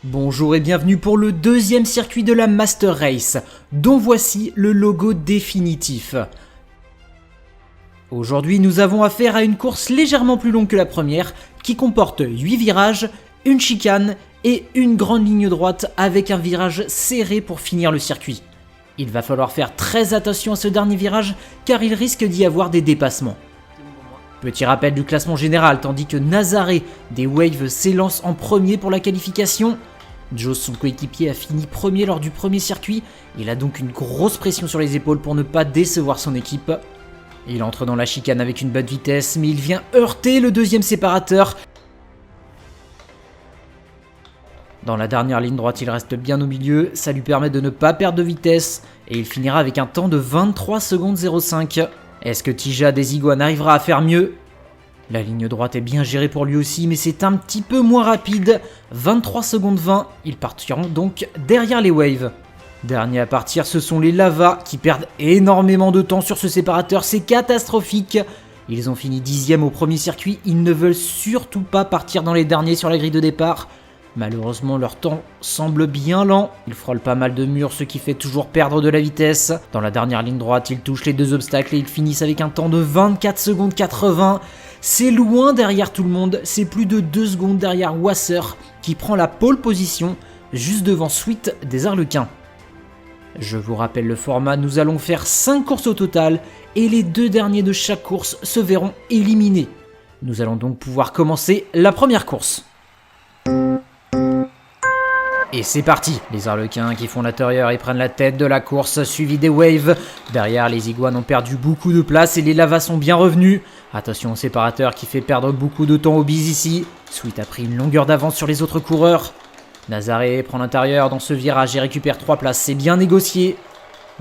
Bonjour et bienvenue pour le deuxième circuit de la Master Race, dont voici le logo définitif. Aujourd'hui, nous avons affaire à une course légèrement plus longue que la première, qui comporte 8 virages, une chicane et une grande ligne droite avec un virage serré pour finir le circuit. Il va falloir faire très attention à ce dernier virage car il risque d'y avoir des dépassements. Petit rappel du classement général, tandis que Nazaré des Waves s'élance en premier pour la qualification. Joe, son coéquipier, a fini premier lors du premier circuit. Il a donc une grosse pression sur les épaules pour ne pas décevoir son équipe. Il entre dans la chicane avec une bonne vitesse, mais il vient heurter le deuxième séparateur. Dans la dernière ligne droite, il reste bien au milieu, ça lui permet de ne pas perdre de vitesse, et il finira avec un temps de 23 secondes 05. Est-ce que Tija des Iguanes arrivera à faire mieux ? La ligne droite est bien gérée pour lui aussi, mais c'est un petit peu moins rapide. 23 secondes 20, ils partiront donc derrière les Waves. Derniers à partir, ce sont les Lava qui perdent énormément de temps sur ce séparateur, c'est catastrophique. Ils ont fini 10e au premier circuit, ils ne veulent surtout pas partir dans les derniers sur la grille de départ. Malheureusement, leur temps semble bien lent. Ils frôlent pas mal de murs, ce qui fait toujours perdre de la vitesse. Dans la dernière ligne droite, ils touchent les deux obstacles et ils finissent avec un temps de 24 secondes 80. C'est loin derrière tout le monde, c'est plus de 2 secondes derrière Wasser qui prend la pole position juste devant Sweet des Arlequins. Je vous rappelle le format, nous allons faire 5 courses au total et les 2 derniers de chaque course se verront éliminés. Nous allons donc pouvoir commencer la première course. Et c'est parti, les Arlequins qui font l'intérieur et prennent la tête de la course, suivi des Waves. Derrière, les Iguanes ont perdu beaucoup de place et les Lavas sont bien revenus. Attention au séparateur qui fait perdre beaucoup de temps aux Bees ici. Sweet a pris une longueur d'avance sur les autres coureurs. Nazaré prend l'intérieur dans ce virage et récupère 3 places, c'est bien négocié.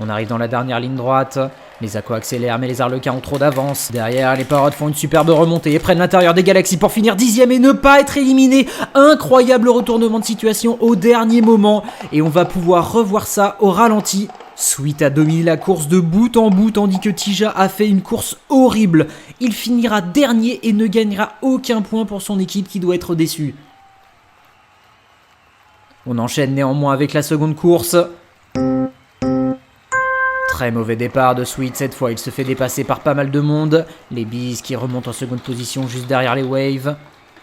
On arrive dans la dernière ligne droite. Les Aquas accélèrent mais les Arlequins ont trop d'avance. Derrière, les Parottes font une superbe remontée et prennent l'intérieur des Galaxies pour finir 10e et ne pas être éliminés. Incroyable retournement de situation au dernier moment. Et on va pouvoir revoir ça au ralenti. Sweet a dominé la course de bout en bout tandis que Tija a fait une course horrible. Il finira dernier et ne gagnera aucun point pour son équipe qui doit être déçue. On enchaîne néanmoins avec la seconde course. Très mauvais départ de Sweet, cette fois il se fait dépasser par pas mal de monde. Les Bees qui remontent en seconde position juste derrière les Waves.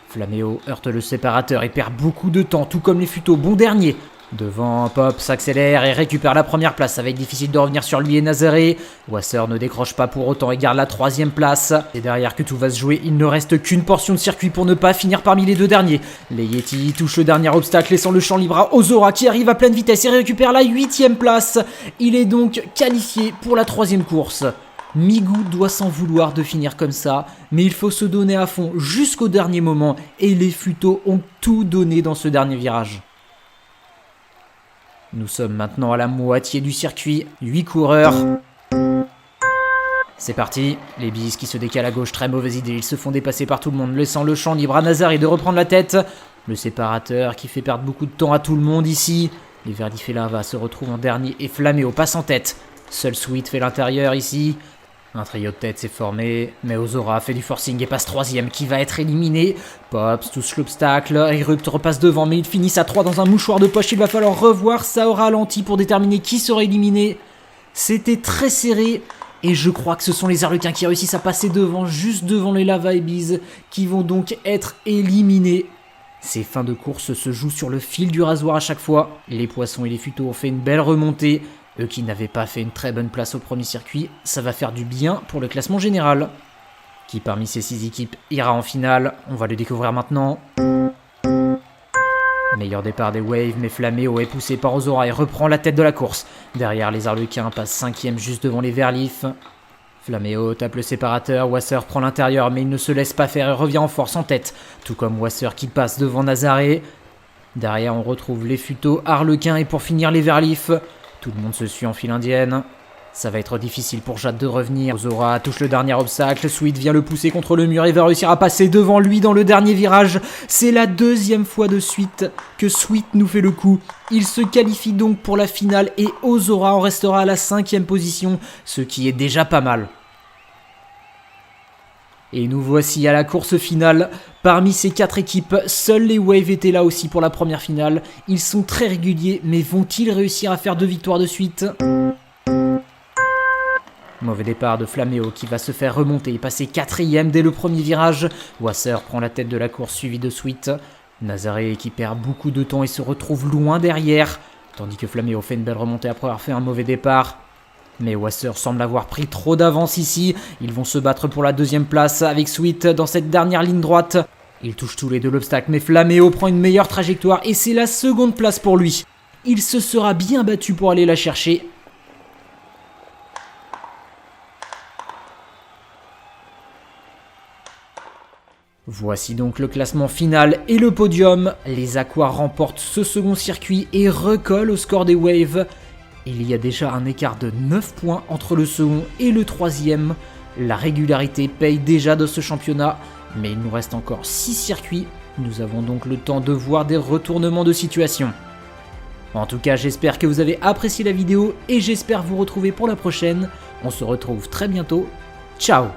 Flaméo heurte le séparateur et perd beaucoup de temps, tout comme les Futos, bon dernier. Devant, Pop s'accélère et récupère la première place, ça va être difficile de revenir sur lui et Nazaré. Wasser ne décroche pas pour autant et garde la 3e place. Et derrière que tout va se jouer, il ne reste qu'une portion de circuit pour ne pas finir parmi les 2 derniers. Les Yeti touchent le dernier obstacle, laissant le champ libre à Ozora qui arrive à pleine vitesse et récupère la 8e place. Il est donc qualifié pour la 3e course. Migou doit s'en vouloir de finir comme ça, mais il faut se donner à fond jusqu'au dernier moment et les Futos ont tout donné dans ce dernier virage. Nous sommes maintenant à la moitié du circuit, 8 coureurs. C'est parti, les Bees qui se décalent à gauche, très mauvaise idée, ils se font dépasser par tout le monde, laissant le champ libre à Nazaré de reprendre la tête. Le séparateur qui fait perdre beaucoup de temps à tout le monde ici. Les Verdifs et Lava se retrouvent en dernier et Flaméo passe en tête. Seul Sweet fait l'intérieur ici. Un trio de tête s'est formé, mais Ozora fait du forcing et passe 3e qui va être éliminé. Pops touche l'obstacle, Erupt repasse devant mais ils finissent à 3 dans un mouchoir de poche, il va falloir revoir ça au ralenti pour déterminer qui sera éliminé. C'était très serré et je crois que ce sont les Arlequins qui réussissent à passer devant, juste devant les Lava et Bees, qui vont donc être éliminés. Ces fins de course se jouent sur le fil du rasoir à chaque fois. Les Poissons et les Futos ont fait une belle remontée. Eux qui n'avaient pas fait une très bonne place au premier circuit, ça va faire du bien pour le classement général. Qui parmi ces 6 équipes ira en finale, on va le découvrir maintenant. Meilleur départ des Waves, mais Flaméo est poussé par Ozora et reprend la tête de la course. Derrière, les Arlequins passent 5e juste devant les Verlifs. Flaméo tape le séparateur, Wasser prend l'intérieur mais il ne se laisse pas faire et revient en force en tête. Tout comme Wasser qui passe devant Nazaré. Derrière, on retrouve les Futos, Arlequins et pour finir les Verlifs. Tout le monde se suit en file indienne. Ça va être difficile pour Jade de revenir. Ozora touche le dernier obstacle. Sweet vient le pousser contre le mur et va réussir à passer devant lui dans le dernier virage. C'est la 2e fois de suite que Sweet nous fait le coup. Il se qualifie donc pour la finale et Ozora en restera à la 5e position, ce qui est déjà pas mal. Et nous voici à la course finale. Parmi ces 4 équipes, seuls les Waves étaient là aussi pour la première finale. Ils sont très réguliers, mais vont-ils réussir à faire 2 victoires de suite ? Mauvais départ de Flaméo qui va se faire remonter et passer 4ème dès le premier virage. Wasser prend la tête de la course suivi de Sweet. Nazaré qui perd beaucoup de temps et se retrouve loin derrière. Tandis que Flaméo fait une belle remontée après avoir fait un mauvais départ. Mais Wasser semble avoir pris trop d'avance ici. Ils vont se battre pour la 2ème place avec Sweet dans cette dernière ligne droite. Ils touchent tous les deux l'obstacle, mais Flaméo prend une meilleure trajectoire et c'est la 2ème place pour lui. Il se sera bien battu pour aller la chercher. Voici donc le classement final et le podium. Les Aquas remportent ce second circuit et recollent au score des Waves. Il y a déjà un écart de 9 points entre le second et le 3ème. La régularité paye déjà de ce championnat, mais il nous reste encore 6 circuits. Nous avons donc le temps de voir des retournements de situation. En tout cas, j'espère que vous avez apprécié la vidéo et j'espère vous retrouver pour la prochaine. On se retrouve très bientôt. Ciao!